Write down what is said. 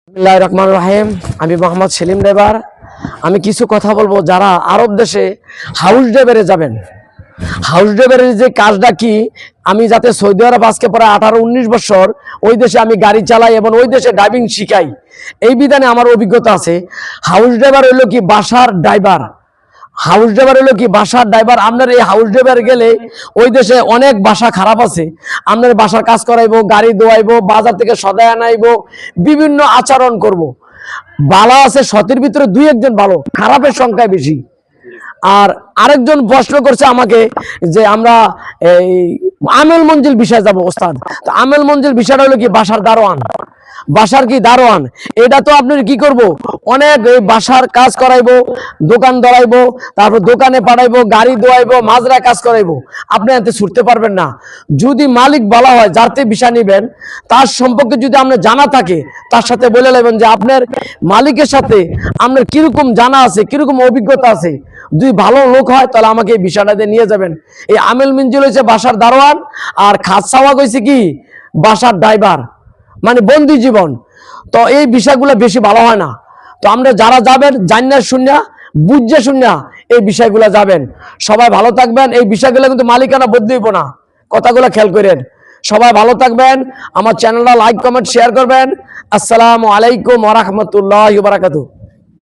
বিসমিল্লাহির রহমানির রহিম। আমি মোহাম্মদ সেলিম ড্রাইভার। আমি কিছু কথা বলবো যারা আরব দেশে হাউস ড্রাইভারে যাবেন। হাউস ড্রাইভারের যে কাজটা কি, আমি যাতে সৌদি আরব আজকে পরে 18-19 বছর ওই দেশে আমি গাড়ি চালাই এবং ওই দেশে ড্রাইভিং শিখাই, এই বিধানে আমার অভিজ্ঞতা আছে। হাউস ড্রাইভার হইলো কি বাসার ড্রাইভার। হাউস ড্রাইভার হলো কি বাসার ড্রাইভার। আপনার এই হাউস ড্রাইভার গেলে ওই দেশে অনেক বাসা খারাপ আছে, আপনার বাসার কাজ করাইবো, গাড়ি ধোয়াইবো, বাজার থেকে সদাই আনাইবো, বিভিন্ন আচরণ করব। ভালো আছে শতের ভিতরে 2-1 জন ভালো, খারাপের সংখ্যা বেশি। আর আরেকজন প্রশ্ন করছে আমাকে যে আমরা এই আমেল মঞ্জিল বিষয় যাব ওস্তাদ। তো আমেল মঞ্জিল বিষয়টা হলো কি বাসার দারোয়ান। বাসার কি দারোয়ান, এটা তো আপনার কি করব, অনেক এই বাসার কাজ করাইবো, দোকান ধরাইবো, তারপর দোকানে পাঠাইবো, গাড়ি ধোয়াইবো, মাজরা কাজ করাইবো। আপনি এতে ছুটতে পারবেন না। যদি মালিক বলা হয় যাতে বিষয় নিবেন, তার সম্পর্কে যদি আপনার জানা থাকে, তার সাথে বলে নেবেন যে আপনার মালিকের সাথে আপনার কিরকম জানা আছে, কিরকম অভিজ্ঞতা আছে। যদি ভালো লোক হয় তাহলে আমাকে এই বিষয়টাতে নিয়ে যাবেন। এই আমেল মঞ্জিল হয়েছে বাসার দারোয়ান, আর খাসাওয়া হয়েছে কি বাসার ড্রাইভার, মানে বন্দি জীবন। তো এই বিষয়গুলো বেশি ভালো হয় না। তো আমরা যারা যাবেন জান্নার শূন্য বুঝে শূন্য এই বিষয়গুলো যাবেন। সবাই ভালো থাকবেন। এই বিষয়গুলো কিন্তু মালিকানা বদলিব না, কথাগুলো খেয়াল করেন। সবাই ভালো থাকবেন। আমার চ্যানেলটা লাইক কমেন্ট শেয়ার করবেন। আসসালামু আলাইকুম ওয়া রাহমাতুল্লাহি ওয়া বারাকাতুহু।